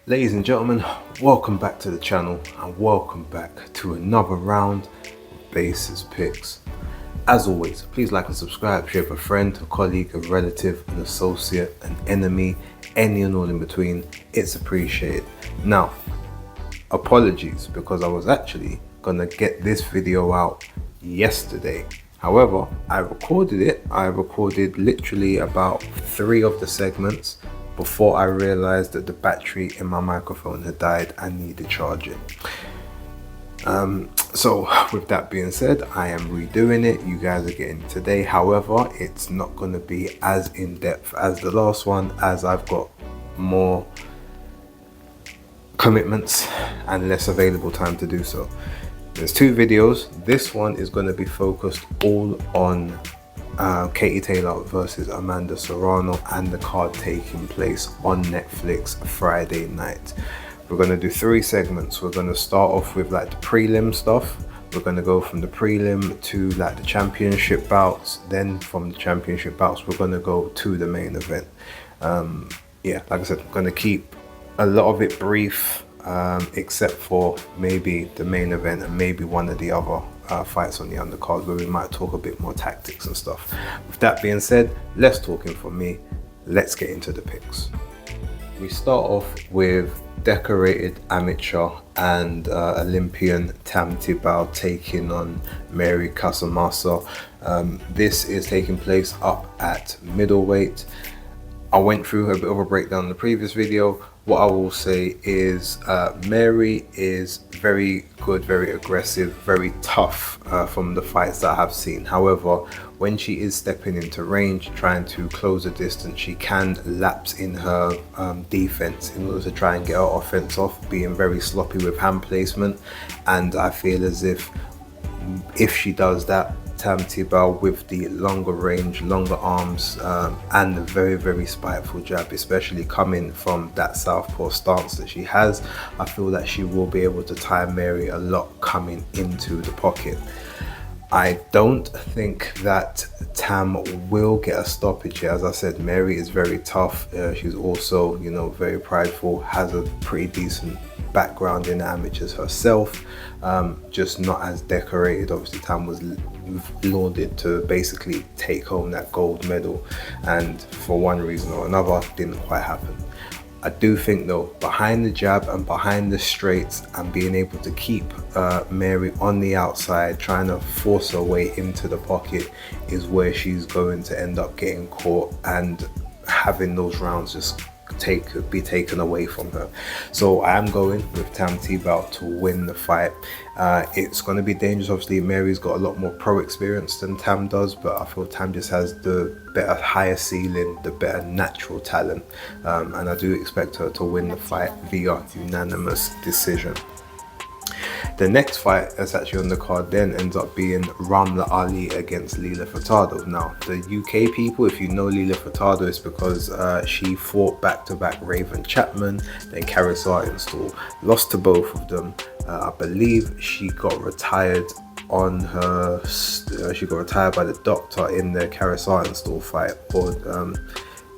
Ladies and gentlemen, welcome back to the channel and welcome back to another round of Basis Picks. As always, please like and subscribe, share with a friend, a colleague, a relative, an associate, an enemy, any and all in between. It's appreciated. Now, apologies because I was actually gonna get this video out yesterday. However, I recorded it. I recorded literally about 3 of the segments before I realized that the battery in my microphone had died and needed charging. So with that being said, I am redoing it. You guys are getting it today. However, it's not going to be as in-depth as the last one, as I've got more commitments and less available time to do so. There's 2 videos. This one is going to be focused all on Katie Taylor versus Amanda Serrano and the card taking place on Netflix Friday night. We're going to do 3 segments. We're going to start off with like the prelim stuff. We're going to go from the prelim to like the championship bouts. Then from the championship bouts, we're going to go to the main event. Yeah, like I said, I'm going to keep a lot of it brief, except for maybe the main event and maybe one of the other fights on the undercard where we might talk a bit more tactics and stuff. With that being said, less talking from me. Let's get into the picks. We start off with decorated amateur and Olympian Tam Tibau taking on Mary Casamassa. This is taking place up at middleweight. I went through a bit of a breakdown in the previous video. What I will say is Mary is very good, very aggressive, very tough from the fights that I have seen. However, when she is stepping into range, trying to close the distance, she can lapse in her defense in order to try and get her offense off, being very sloppy with hand placement. And I feel as if she does that, Tam Tibau with the longer range, longer arms, and the very, very spiteful jab, especially coming from that southpaw stance that she has, I feel that she will be able to time Mary a lot coming into the pocket. I don't think that Tam will get a stoppage here. As I said, Mary is very tough. She's also, very prideful, has a pretty decent background in amateurs herself, just not as decorated. Obviously, Tam was lauded to basically take home that gold medal, and for one reason or another, didn't quite happen. I do think though, behind the jab and behind the straights and being able to keep Mary on the outside, trying to force her way into the pocket, is where she's going to end up getting caught and having those rounds just be taken away from her. So I am going with Tam Tibau to win the fight. It's going to be dangerous. Obviously, Mary's got a lot more pro experience than Tam does, but I feel Tam just has the better, higher ceiling, the better natural talent, and I do expect her to win the fight via unanimous decision. The next fight that's actually on the card then ends up being Ramla Ali against Lila Furtado. Now, the UK people, if you know Lila Furtado, it's because she fought back-to-back Raven Chapman, then Karis Artenstall, lost to both of them. I believe she got retired on her. She got retired by the doctor in the Karis Artenstall fight, or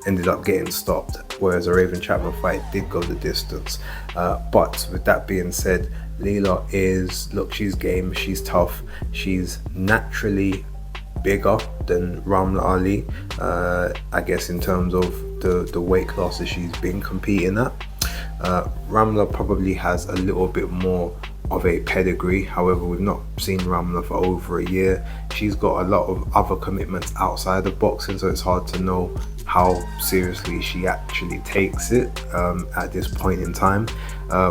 ended up getting stopped, whereas the Raven Chapman fight did go the distance. But with that being said, Lila she's game, she's tough, she's naturally bigger than Ramla Ali, I guess in terms of the weight classes she's been competing at. Ramla probably has a little bit more of a pedigree. However, we've not seen Ramla for over a year. She's got a lot of other commitments outside of boxing, so it's hard to know how seriously she actually takes it at this point in time.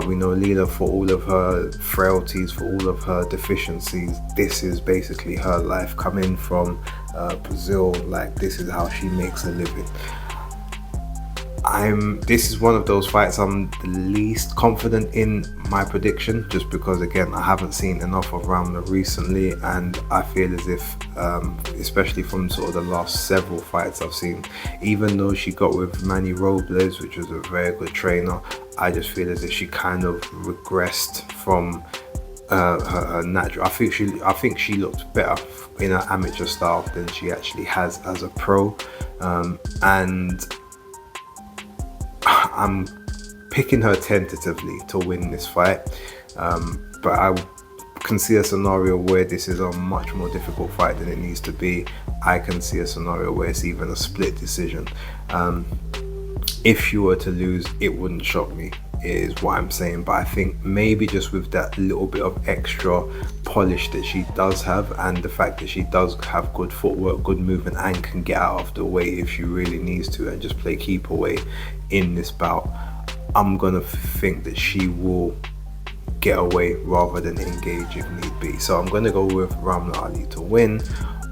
We know Lila, for all of her frailties, for all of her deficiencies, this is basically her life. Coming from Brazil, like, this is how she makes a living. This is one of those fights I'm the least confident in my prediction, just because, again, I haven't seen enough of Ramla recently, and I feel as if, especially from sort of the last several fights I've seen, even though she got with Manny Robles, which was a very good trainer, I just feel as if she kind of regressed from her natural. I think she looked better in her amateur style than she actually has as a pro, and I'm picking her tentatively to win this fight, but I can see a scenario where this is a much more difficult fight than it needs to be. I can see a scenario where it's even a split decision. If she were to lose, it wouldn't shock me, is what I'm saying. But I think maybe just with that little bit of extra polish that she does have, and the fact that she does have good footwork, good movement, and can get out of the way if she really needs to and just play keep away in this bout, I'm gonna think that she will get away rather than engage if need be. So I'm gonna go with Ramla Ali to win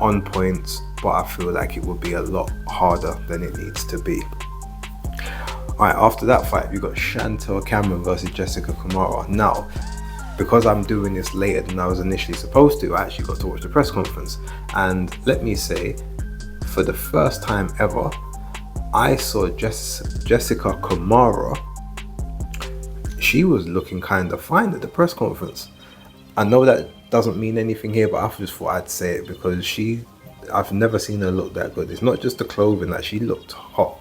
on points, but I feel like it would be a lot harder than it needs to be. Alright, after that fight, we got Chantel Cameron versus Jessica Kamara. Now, because I'm doing this later than I was initially supposed to, I actually got to watch the press conference. And let me say, for the first time ever, I saw Jessica Kamara. She was looking kind of fine at the press conference. I know that doesn't mean anything here, but I just thought I'd say it because I've never seen her look that good. It's not just the clothing, like she looked hot.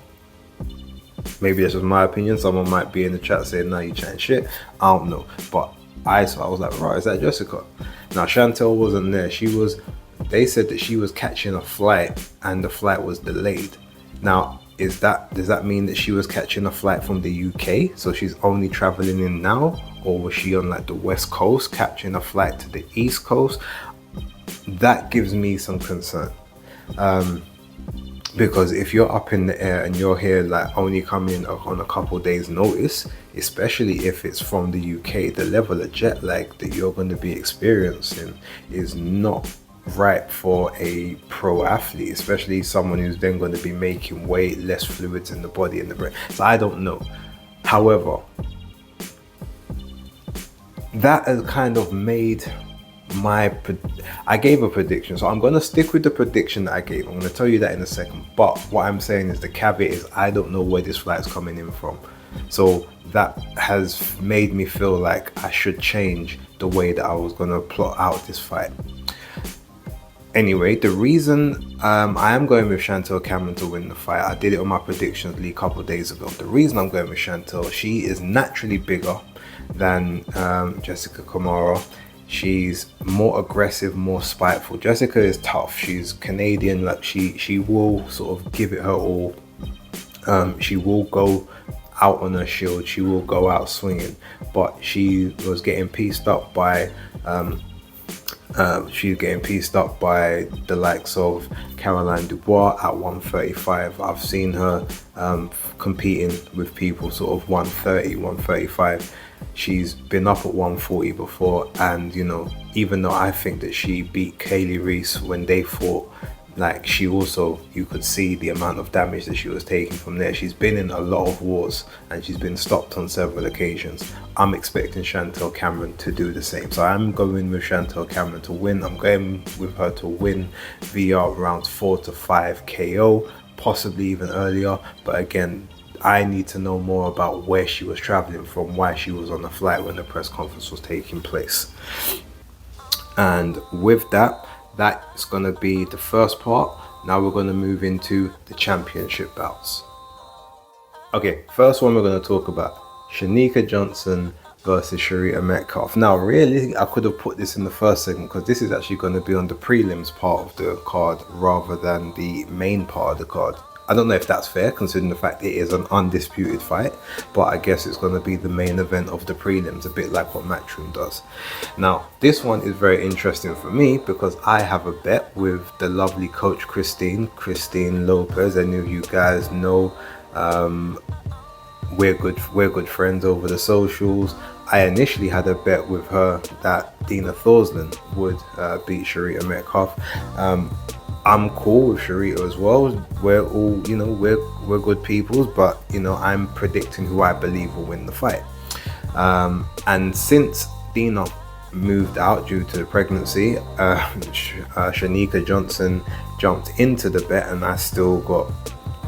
Maybe that's just my opinion. Someone might be in the chat saying, "No, you chatting shit." I don't know, but I was like, right, is that Jessica? Now Chantel wasn't there. They said that she was catching a flight and the flight was delayed. Now, does that mean that she was catching a flight from the UK, so she's only traveling in now, or was she on like the West Coast catching a flight to the East Coast? That gives me some concern. Because if you're up in the air and you're here like only coming on a couple days notice, especially if it's from the UK, the level of jet lag that you're going to be experiencing is not right for a pro athlete, especially someone who's then going to be making way less fluids in the body and the brain. So I don't know. However, that has kind of made I gave a prediction, so I'm going to stick with the prediction that I gave. I'm going to tell you that in a second, but what I'm saying is the caveat is I don't know where this flight's coming in from. So that has made me feel like I should change the way that I was going to plot out this fight. Anyway, the reason I am going with Chantel Cameron to win the fight, I did it on my predictions league a couple of days ago. The reason I'm going with Chantel, she is naturally bigger than Jessica Kamara. She's more aggressive, more spiteful. Jessica is tough. She's Canadian. Like she will sort of give it her all. She will go out on her shield. She will go out swinging. But she was getting pieced up by the likes of Caroline Dubois at 135. I've seen her competing with people sort of 130, 135. She's been up at 140 before, and you know, even though I think that she beat Kaylee Reese when they fought, like she also, you could see the amount of damage that she was taking from there. She's been in a lot of wars and she's been stopped on several occasions. I'm expecting Chantel Cameron to do the same. So I'm going with Chantel Cameron to win. I'm going with her to win via rounds 4 to 5 KO, possibly even earlier. But again, I need to know more about where she was traveling from, why she was on the flight when the press conference was taking place. And with that, that's going to be the first part. Now we're going to move into the championship bouts. Okay, first one we're going to talk about Shanika Johnson versus Sharita Metcalf. Now, really, I could have put this in the first segment because this is actually going to be on the prelims part of the card rather than the main part of the card. I don't know if that's fair considering the fact it is an undisputed fight, but I guess it's going to be the main event of the prelims, a bit like what Matchroom does. Now, this one is very interesting for me because I have a bet with the lovely coach Christine Lopez. Any of you guys know, we're good friends over the socials. I initially had a bet with her that Dina Thorslund would beat Sharita Metcalf. I'm cool with Sharita as well. We're all, you know, we're good peoples, but you know, I'm predicting who I believe will win the fight. And since Dina moved out due to the pregnancy, Shanika Johnson jumped into the bet, and I still got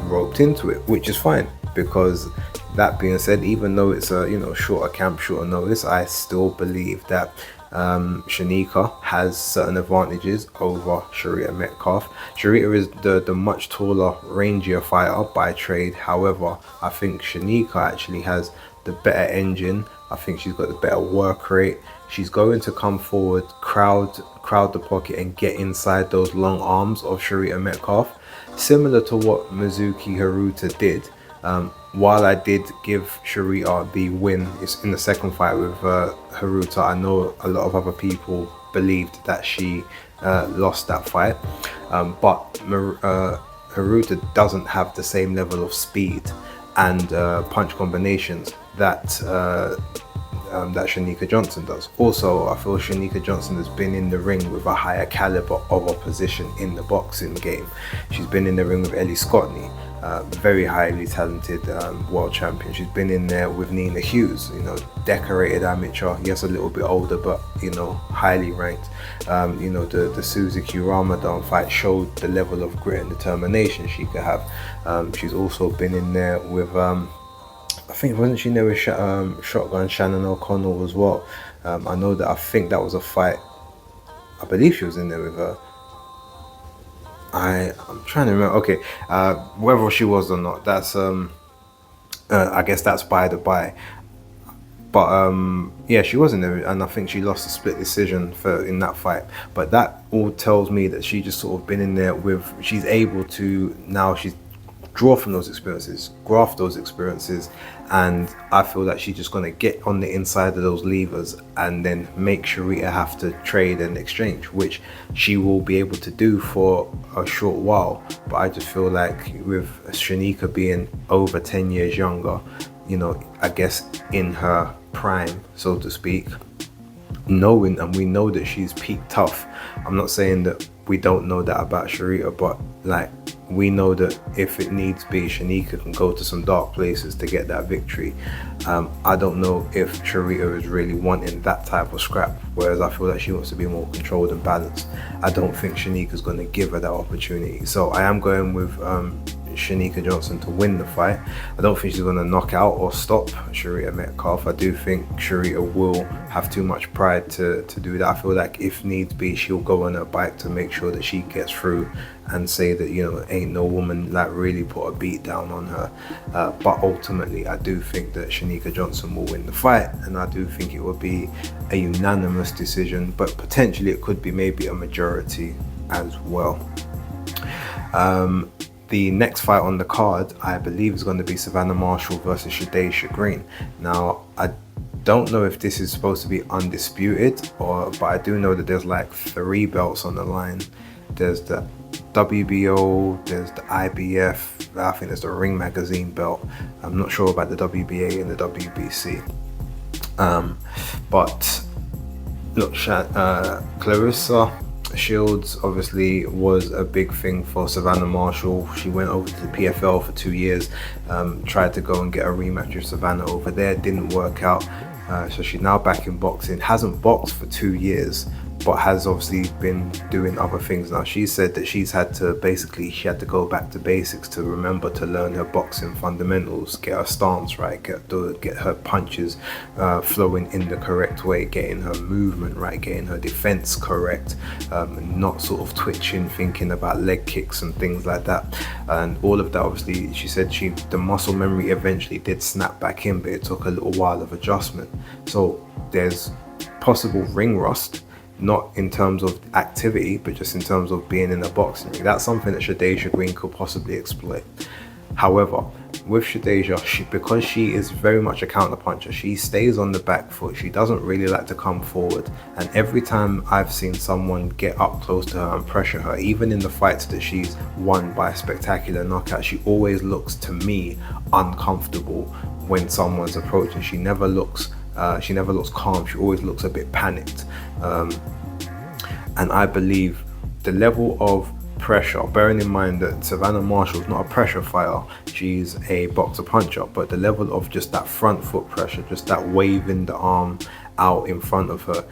roped into it, which is fine because that being said, even though it's a shorter camp, shorter notice, I still believe that Shanika has certain advantages over Sharita Metcalf. Sharita is the much taller, rangier fighter by trade. However, I think Shanika actually has the better engine. I think she's got the better work rate. She's going to come forward, crowd the pocket, and get inside those long arms of Sharita Metcalf, similar to what Mizuki Haruta did. While I did give Sharita the win in the second fight with Haruta, I know a lot of other people believed that she lost that fight, but Haruta doesn't have the same level of speed and punch combinations that that Shanika Johnson does. Also, I feel Shanika Johnson has been in the ring with a higher caliber of opposition in the boxing game. She's been in the ring with Ellie Scotney, very highly talented world champion. She's been in there with Nina Hughes, you know, decorated amateur. Yes, a little bit older, but you know, highly ranked. You know, the Suzuki Ramadan fight showed the level of grit and determination she could have. She's also been in there with I think, wasn't she there with Shotgun Shannon O'Connell as well? I know that, I think that was a fight, I believe she was in there with her. I'm trying to remember. Okay, whether she was or not, that's I guess that's by the by. But yeah, she was in there, and I think she lost a split decision in that fight. But that all tells me that she just sort of been in there with, she's able to now, she's draw from those experiences, graft those experiences, and I feel that she's just going to get on the inside of those levers and then make Sharita have to trade and exchange, which she will be able to do for a short while. But I just feel like with Shanika being over 10 years younger, you know, I guess in her prime, so to speak, knowing, and we know that she's peak tough. I'm not saying that we don't know that about Sharita, but like, we know that if it needs be, Shanika can go to some dark places to get that victory. I don't know if Sharita is really wanting that type of scrap, whereas I feel like she wants to be more controlled and balanced. I don't think Shanika's going to give her that opportunity. So I am going with Shanika Johnson to win the fight. I don't think she's going to knock out or stop Sharita Metcalf. I do think Sharita will have too much pride to do that. I feel like if needs be, she'll go on her bike to make sure that she gets through and say that, you know, ain't no woman like really put a beat down on her. But ultimately, I do think that Shanika Johnson will win the fight, and I do think it will be a unanimous decision, but potentially it could be maybe a majority as well. The next fight on the card, I believe, is going to be Savannah Marshall versus Shadaysha Green. Now, I don't know if this is supposed to be undisputed, but I do know that there's like 3 belts on the line. There's the WBO, there's the IBF, I think there's the Ring Magazine belt. I'm not sure about the WBA and the WBC. But look, Clarissa Shields obviously was a big thing for Savannah Marshall. She went over to the PFL for 2 years, tried to go and get a rematch with Savannah over there, didn't work out. So she's now back in boxing, hasn't boxed for 2 years, but has obviously been doing other things now. She said that she had to go back to basics to remember to learn her boxing fundamentals, get her stance right, get her punches flowing in the correct way, getting her movement right, getting her defense correct, not sort of twitching, thinking about leg kicks and things like that. And all of that, obviously, she said the muscle memory eventually did snap back in, but it took a little while of adjustment. So there's possible ring rust, not in terms of activity, but just in terms of being in a boxing ring. That's something that Shadaysha Green could possibly exploit. However, with Shadaysha, because she is very much a counterpuncher, she stays on the back foot. She doesn't really like to come forward. And every time I've seen someone get up close to her and pressure her, even in the fights that she's won by spectacular knockout, she always looks, to me, uncomfortable when someone's approaching. She never looks calm. She always looks a bit panicked. And I believe the level of pressure, bearing in mind that Savannah Marshall is not a pressure fighter, she's a boxer puncher, but the level of just that front foot pressure, just that waving the arm out in front of her,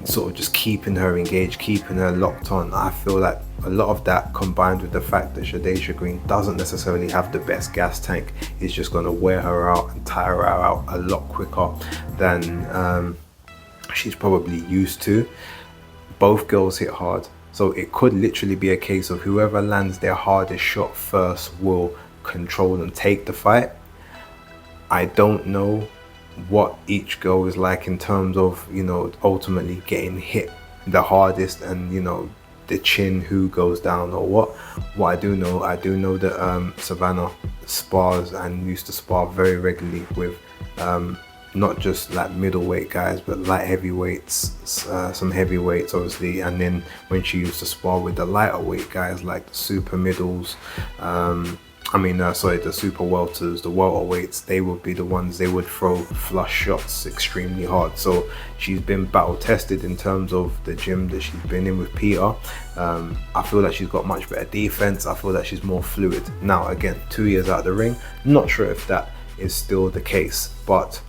sort of just keeping her engaged, keeping her locked on, I feel like a lot of that, combined with the fact that Shadaysha Green doesn't necessarily have the best gas tank, is just going to wear her out and tire her out a lot quicker than she's probably used to. Both girls hit hard, so it could literally be a case of whoever lands their hardest shot first will control and take the fight. I don't know what each girl is like in terms of, you know, ultimately getting hit the hardest, and, you know, the chin, who goes down or what. What I do know that Serrano spars and used to spar very regularly with not just like middleweight guys, but light heavyweights, some heavyweights obviously, and then when she used to spar with the lighter weight guys like the super middles, the super welters, the welterweights, they would be the ones, they would throw flush shots extremely hard. So she's been battle tested in terms of the gym that she's been in with Peter. I feel like she's got much better defense. I feel that she's more fluid. Now again, 2 years out of the ring, not sure if that is still the case, but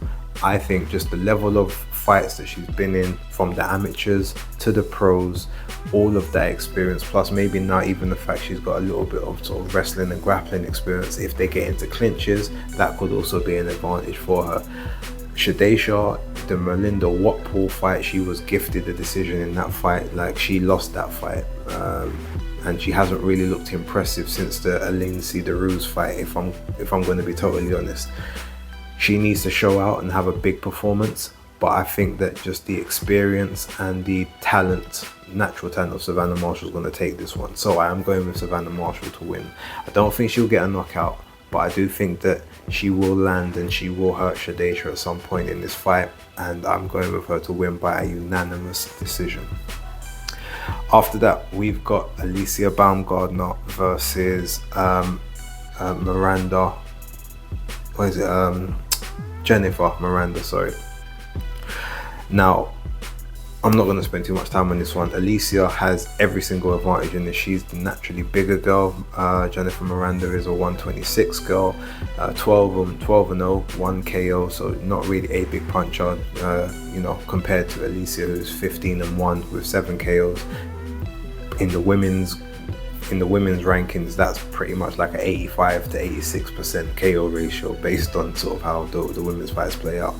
I think just the level of fights that she's been in, from the amateurs to the pros, all of that experience, plus maybe now even the fact she's got a little bit of sort of wrestling and grappling experience, if they get into clinches, that could also be an advantage for her. Shadesha, the Melinda Watpool fight, she was gifted a decision in that fight. Like, she lost that fight, and she hasn't really looked impressive since the Aline Cederuz fight, if I'm going to be totally honest. She needs to show out and have a big performance, but I think that just the experience and the talent, natural talent of Savannah Marshall is going to take this one. So I am going with Savannah Marshall to win. I don't think she'll get a knockout, but I do think that she will land and she will hurt Shadesha at some point in this fight, and I'm going with her to win by a unanimous decision. After that, we've got Alicia Baumgardner versus Jennifer Miranda, sorry. Now, I'm not going to spend too much time on this one. Alicia has every single advantage in this. She's the naturally bigger girl. Jennifer Miranda is a 126 girl, 12-0, 1 KO, so not really a big puncher, compared to Alicia, who's 15-1 with 7 KOs. In the women's rankings, that's pretty much like an 85 to 86% KO ratio based on sort of how the women's fights play out.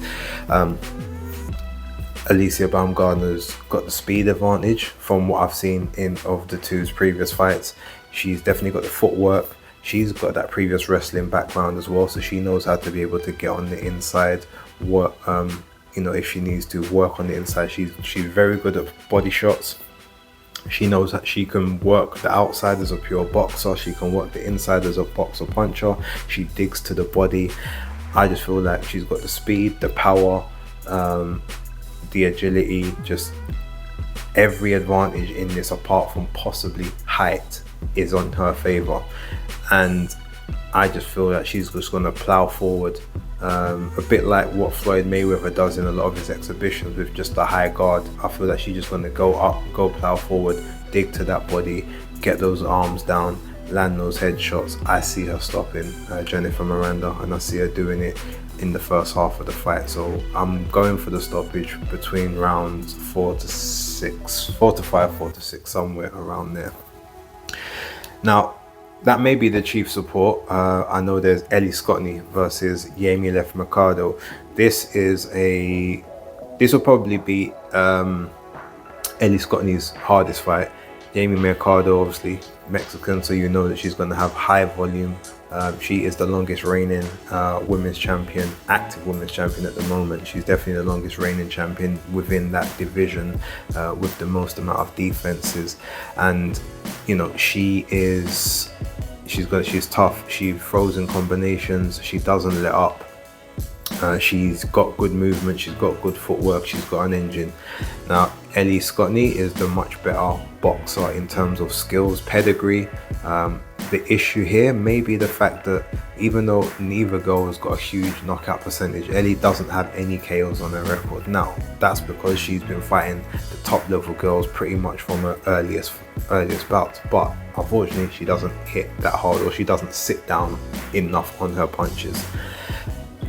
Alicia Baumgardner's got the speed advantage from what I've seen of the two's previous fights. She's definitely got the footwork. She's got that previous wrestling background as well, so she knows how to be able to get on the inside, work, if she needs to work on the inside. She's very good at body shots. She knows that she can work the outside as a pure boxer. She can work the inside as a boxer puncher. She digs to the body. I just feel like she's got the speed, the power, the agility, just every advantage in this apart from possibly height is on her favor. And I just feel that she's just going to plow forward, a bit like what Floyd Mayweather does in a lot of his exhibitions with just a high guard. I feel that she's just going to go up, go plow forward, dig to that body, get those arms down, land those headshots. I see her stopping Jennifer Miranda, and I see her doing it in the first half of the fight. So I'm going for the stoppage between rounds 4 to 5, 4 to 6, somewhere around there. Now, that may be the chief support. I know there's Ellie Scotney versus Jamie Lef Mercado. This will probably be Ellie Scotney's hardest fight. Jamie Mercado, obviously Mexican, so you know that she's going to have high volume. She is the longest reigning women's champion, active women's champion at the moment. She's definitely the longest reigning champion within that division, with the most amount of defenses. And she's tough. She throws in combinations. She doesn't let up. She's got good movement. She's got good footwork. She's got an engine. Now, Ellie Scotney is the much better boxer in terms of skills, pedigree. The issue here may be the fact that even though neither girl has got a huge knockout percentage, Ellie doesn't have any KOs on her record. Now, that's because she's been fighting the top level girls pretty much from her earliest bouts, but unfortunately she doesn't hit that hard, or she doesn't sit down enough on her punches.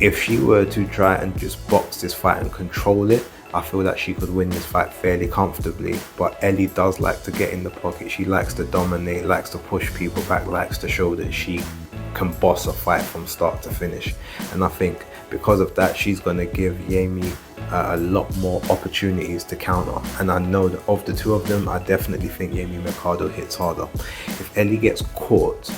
If she were to try and just box this fight and control it, I feel that she could win this fight fairly comfortably. But Ellie does like to get in the pocket. She likes to dominate, likes to push people back, likes to show that she can boss a fight from start to finish. And I think because of that, she's going to give Jamie a lot more opportunities to counter. And I know that of the two of them, I definitely think Jamie Mercado hits harder. If Ellie gets caught,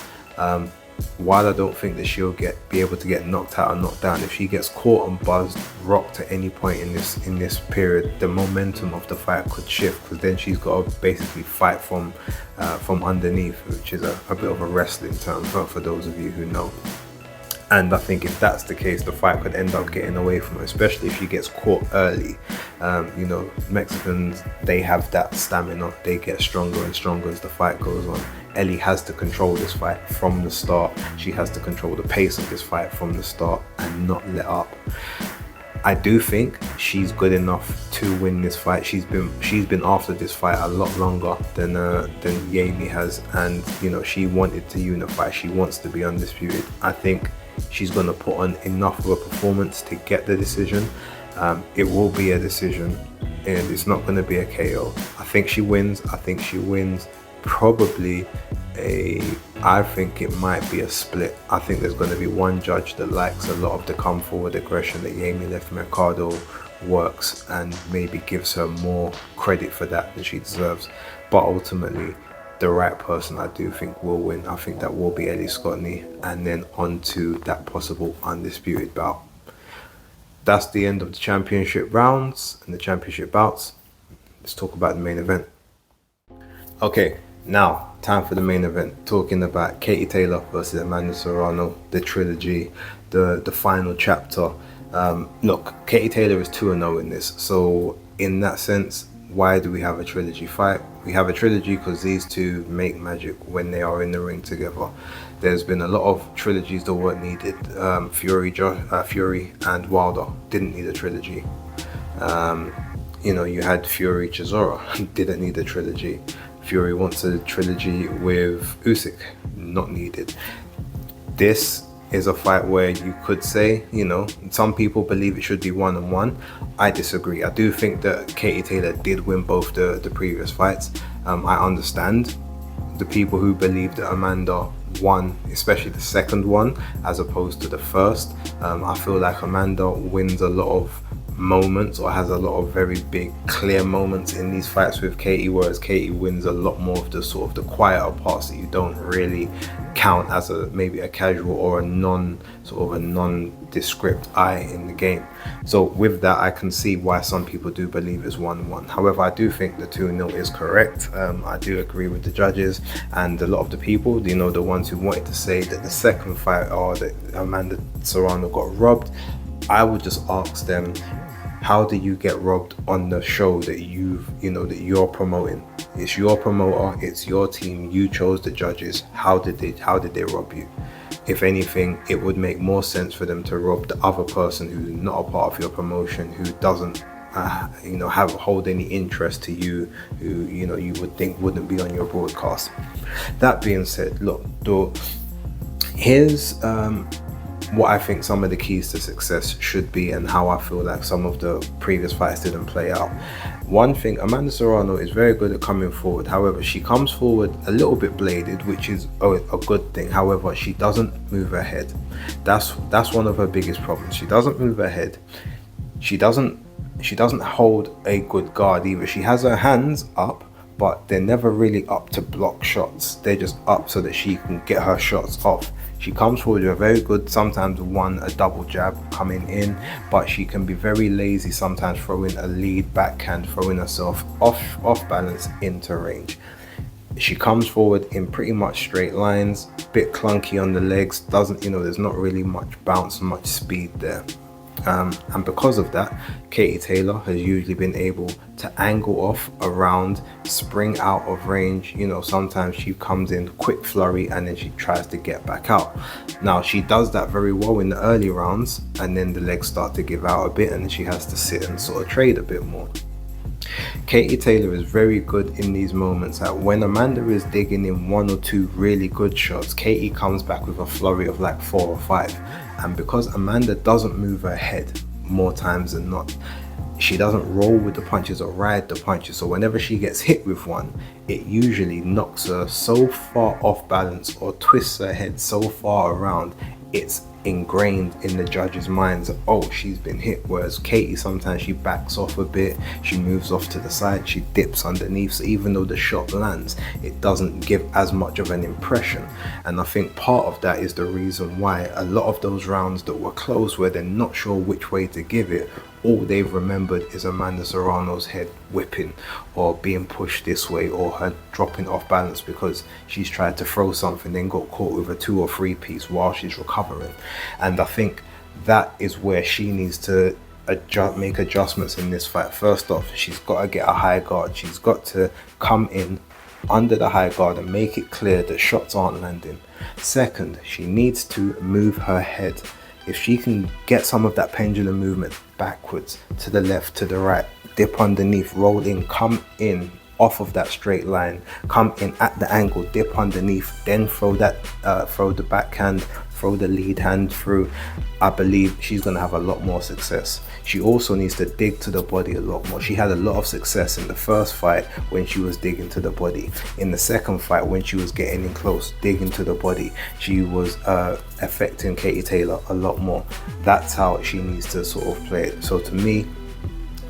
while I don't think that she'll be able to get knocked out or knocked down, if she gets caught and buzzed, rocked at any point in this period, the momentum of the fight could shift, because then she's got to basically fight from underneath, which is a bit of a wrestling term for those of you who know. And I think if that's the case, the fight could end up getting away from her, especially if she gets caught early. You know, Mexicans, they have that stamina. They get stronger and stronger as the fight goes on. Ellie has to control this fight from the start. She has to control the pace of this fight from the start and not let up. I do think she's good enough to win this fight. She's been after this fight a lot longer than Jamie has, and you know, she wanted to unify. She wants to be undisputed. I think she's going to put on enough of a performance to get the decision. It will be a decision, and it's not going to be a KO. I think she wins. Probably I think it might be a split. I think there's going to be one judge that likes a lot of the come forward aggression that Jamie left Mercado works, and maybe gives her more credit for that than she deserves. But ultimately, the right person, I do think, will win. I think that will be Ellie Scotney, and then on to that possible undisputed bout. That's the end of the championship rounds and the championship bouts. Let's talk about the main event. Okay, now time for the main event. Talking about Katie Taylor versus Amanda Serrano, the trilogy, the final chapter. Look, Katie Taylor is 2-0 in this, so in that sense, why do we have a trilogy fight? We have a trilogy because these two make magic when they are in the ring together. There's been a lot of trilogies that weren't needed. Fury and Wilder didn't need a trilogy. You know, you had Fury Chisora, didn't need a trilogy. Fury wants a trilogy with Usyk, not needed. This is a fight where you could say, you know, some people believe it should be 1-1. I disagree. I do think that Katie Taylor did win both the previous fights. I understand the people who believe that Amanda won, especially the second one, as opposed to the first. I feel like Amanda wins a lot of moments, or has a lot of very big clear moments in these fights with Katie, whereas Katie wins a lot more of the sort of the quieter parts that you don't really count as maybe a casual or a nondescript eye in the game. So with that, I can see why some people do believe it's 1-1. However, I do think the 2-0 is correct. I do agree with the judges and a lot of the people, you know, the ones who wanted to say that the second fight, or that Amanda Serrano got robbed. I would just ask them, how do you get robbed on the show that that you're promoting? It's your promoter, it's your team, you chose the judges. How did they rob you? If anything, it would make more sense for them to rob the other person who's not a part of your promotion, who doesn't hold any interest to you, who you would think wouldn't be on your broadcast. That being said, look, here's what I think some of the keys to success should be, and how I feel like some of the previous fights didn't play out. One thing, Amanda Serrano is very good at coming forward. However, she comes forward a little bit bladed, which is a good thing. However, she doesn't move her head. That's one of her biggest problems. She doesn't move her head. She doesn't hold a good guard either. She has her hands up, but they're never really up to block shots. They're just up so that she can get her shots off. She comes forward with a very good, sometimes a double jab coming in, but she can be very lazy sometimes, throwing a lead backhand, throwing herself off balance into range. She comes forward in pretty much straight lines, bit clunky on the legs, there's not really much bounce, much speed there. And because of that, Katie Taylor has usually been able to angle off, around, spring out of range. Sometimes she comes in quick flurry and then she tries to get back out. Now, she does that very well in the early rounds, and then the legs start to give out a bit and she has to sit and sort of trade a bit more. Katie Taylor is very good in these moments that when Amanda is digging in one or two really good shots, Katie comes back with a flurry of like 4 or 5. And because Amanda doesn't move her head more times than not, she doesn't roll with the punches or ride the punches. So whenever she gets hit with one, it usually knocks her so far off balance or twists her head so far around, it's ingrained in the judges' minds, oh, she's been hit. Whereas Katie, sometimes she backs off a bit, she moves off to the side, she dips underneath, so even though the shot lands, it doesn't give as much of an impression. And I think part of that is the reason why a lot of those rounds that were close, where they're not sure which way to give it, all they've remembered is Amanda Serrano's head whipping, or being pushed this way, or her dropping off balance because she's tried to throw something, then got caught with a 2 or 3 piece while she's recovering. And I think that is where she needs to make adjustments in this fight. First off, she's got to get a high guard. She's got to come in under the high guard and make it clear that shots aren't landing. Second, she needs to move her head. If she can get some of that pendulum movement backwards, to the left, to the right, dip underneath, roll in, come in off of that straight line, come in at the angle, dip underneath, then throw the backhand, throw the lead hand through, I believe she's going to have a lot more success. She also needs to dig to the body a lot more. She had a lot of success in the first fight when she was digging to the body. In the second fight, when she was getting in close, digging to the body, she was affecting Katie Taylor a lot more. That's how she needs to sort of play it. So to me,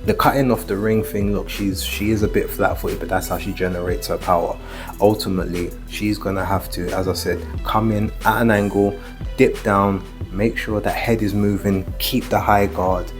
the cutting off the ring thing, look, she is a bit flat-footed, but that's how she generates her power. Ultimately, she's gonna have to, as I said, come in at an angle, dip down, make sure that head is moving, keep the high guard,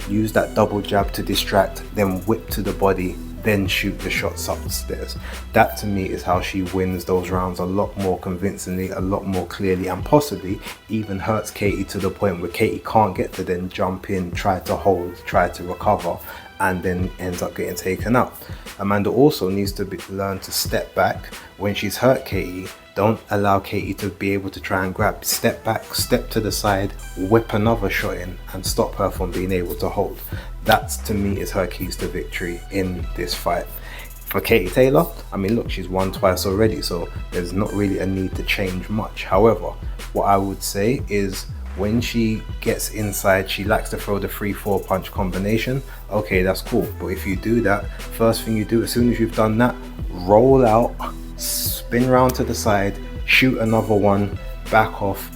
use that double jab to distract, then whip to the body, then shoot the shots upstairs. That to me is how she wins those rounds a lot more convincingly, a lot more clearly, and possibly even hurts Katie to the point where Katie can't get to then jump in, try to hold, try to recover, and then ends up getting taken out. Amanda also needs to learn to step back when she's hurt Katie. Don't allow Katie to be able to try and grab. Step back, step to the side, whip another shot in, and stop her from being able to hold. That to me is her keys to victory in this fight. For Katie Taylor, I mean, look, she's won twice already, so there's not really a need to change much. However, what I would say is, when she gets inside, she likes to throw the 3-4 punch combination. Okay, that's cool. But if you do that, first thing you do, as soon as you've done that, roll out, spin round to the side, shoot another one, back off,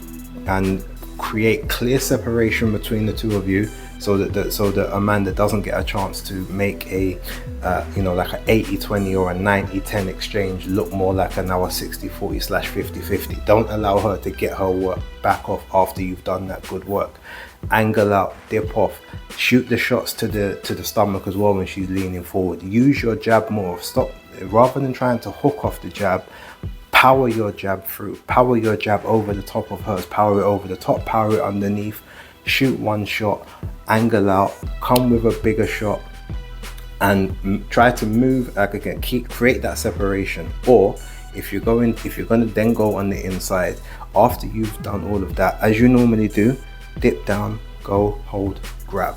and create clear separation between the two of you, so that Amanda doesn't get a chance to make a like an 80-20 or a 90-10 exchange look more like a now a 60-40 / 50-50. Don't allow her to get her work back off after you've done that good work. Angle out, dip off, shoot the shots to the stomach as well when she's leaning forward. Use your jab more. Stop, rather than trying to hook off the jab, power your jab through, power your jab over the top of hers, power it over the top, power it underneath, shoot one shot, angle out, come with a bigger shot, and try to move, like again, create that separation. Or if you're going to then go on the inside, after you've done all of that, as you normally do, dip down, go, hold, grab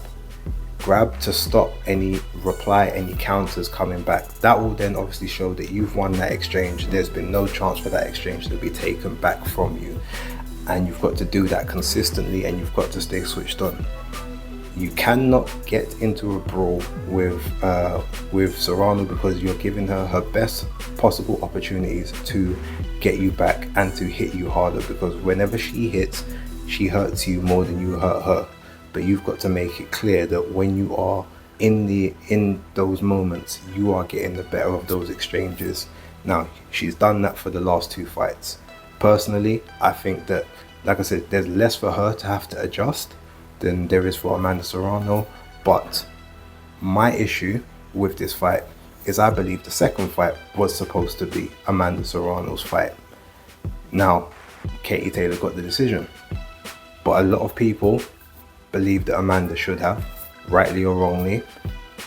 to stop any reply, any counters coming back. That will then obviously show that you've won that exchange. There's been no chance for that exchange to be taken back from you, and you've got to do that consistently, and you've got to stay switched on. You cannot get into a brawl with Serrano, because you're giving her best possible opportunities to get you back and to hit you harder, because whenever she hits, she hurts you more than you hurt her. But you've got to make it clear that when you are in those moments, you are getting the better of those exchanges. Now, she's done that for the last 2 fights. Personally, I think that, like I said, there's less for her to have to adjust than there is for Amanda Serrano. But my issue with this fight is, I believe the second fight was supposed to be Amanda Serrano's fight. Now, Katie Taylor got the decision, but a lot of people believe that Amanda should have, rightly or wrongly.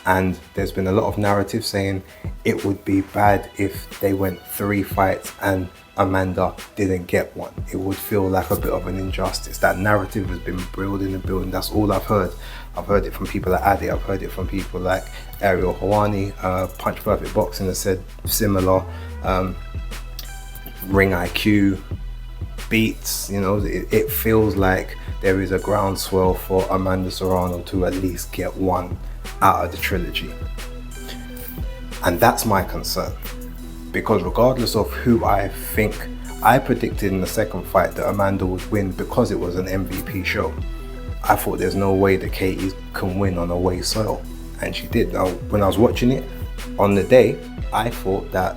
And there's been a lot of narrative saying it would be bad if they went 3 fights and Amanda didn't get one. It would feel like a bit of an injustice. That narrative has been building and building. That's all I've heard. I've heard it from people like Adi. I've heard it from people like Ariel Hawani. Punch Perfect Boxing has said similar. Ring IQ, Beats, it feels like there is a groundswell for Amanda Serrano to at least get one out of the trilogy. And that's my concern, because regardless of who I think I predicted in the second fight that Amanda would win because it was an MVP show. I thought there's no way that Katie can win on away soil, and she did. Now, when I was watching it on the day, I thought that,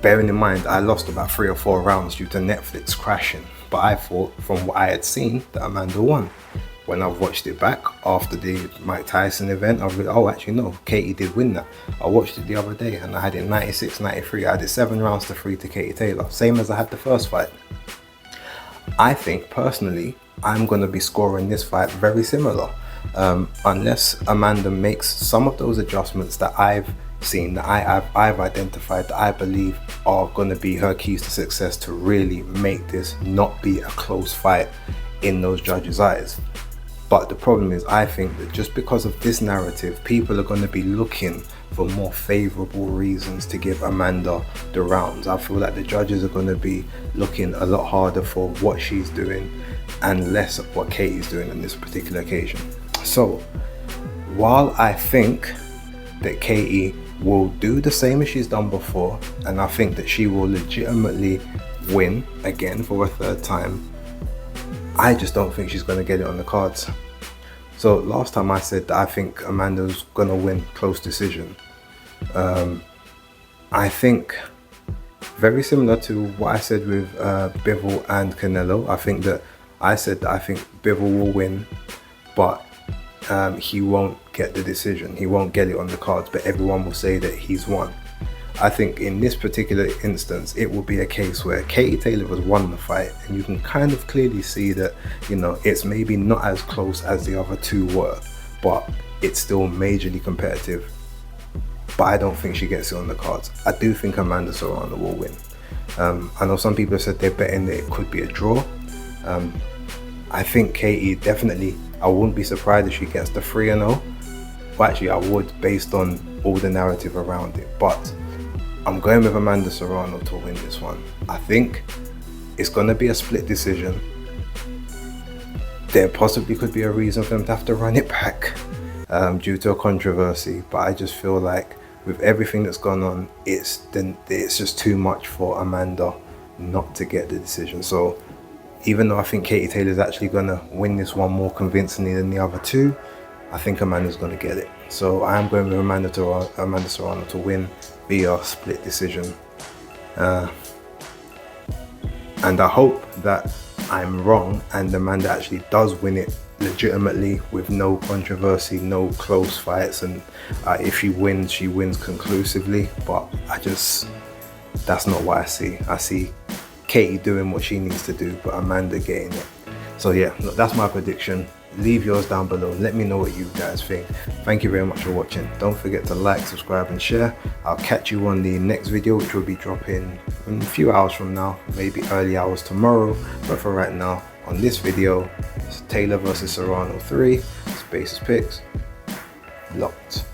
bearing in mind I lost about 3 or 4 rounds due to Netflix crashing, but I thought from what I had seen that Amanda won. When I've watched it back after the Mike Tyson event, I realized, oh, actually no, Katie did win that. I watched it the other day and I had it 96-93. I had it 7 rounds to 3 to Katie Taylor, same as I had the first fight. I think personally, I'm going to be scoring this fight very similar, unless Amanda makes some of those adjustments that I've seen, that I've identified, that I believe are going to be her keys to success to really make this not be a close fight in those judges' eyes. But the problem is, I think that just because of this narrative, people are going to be looking for more favorable reasons to give Amanda the rounds. I feel like the judges are going to be looking a lot harder for what she's doing and less of what Katie's doing on this particular occasion. So while I think that Katie will do the same as she's done before, and I think that she will legitimately win again for a third time, I just don't think she's going to get it on the cards. So last time I said that I think Amanda's going to win close decision. I think very similar to what I said with Bivol and Canelo. I said that I think Bivol will win, but he won't get the decision. He won't get it on the cards, but everyone will say that he's won. I think in this particular instance, it will be a case where Katie Taylor has won the fight, and you can kind of clearly see that, you know, it's maybe not as close as the other two were, but it's still majorly competitive. But I don't think she gets it on the cards. I do think Amanda Serrano will win. I know some people have said they're betting that it could be a draw. I think Katie definitely, I wouldn't be surprised if she gets the 3-0. Well, actually I would, based on all the narrative around it, but I'm going with Amanda Serrano to win this one. I think it's going to be a split decision. There possibly could be a reason for them to have to run it back due to a controversy, but I just feel like with everything that's gone on, it's just too much for Amanda not to get the decision. So even though I think Katie Taylor is actually going to win this one more convincingly than the other two, I think Amanda's going to get it. So I am going with Amanda Serrano to win via split decision. And I hope that I'm wrong and Amanda actually does win it legitimately with no controversy, no close fights, and if she wins conclusively. But that's not what I see. I see Katie doing what she needs to do, but Amanda getting it. So yeah, look, that's my prediction. Leave yours down below. Let me know what you guys think. Thank you very much for watching. Don't forget to like, subscribe and share. I'll catch you on the next video, which will be dropping in a few hours from now, maybe early hours tomorrow. But for right now, on this video, it's Taylor versus Serrano 3, Spaces Picks, locked.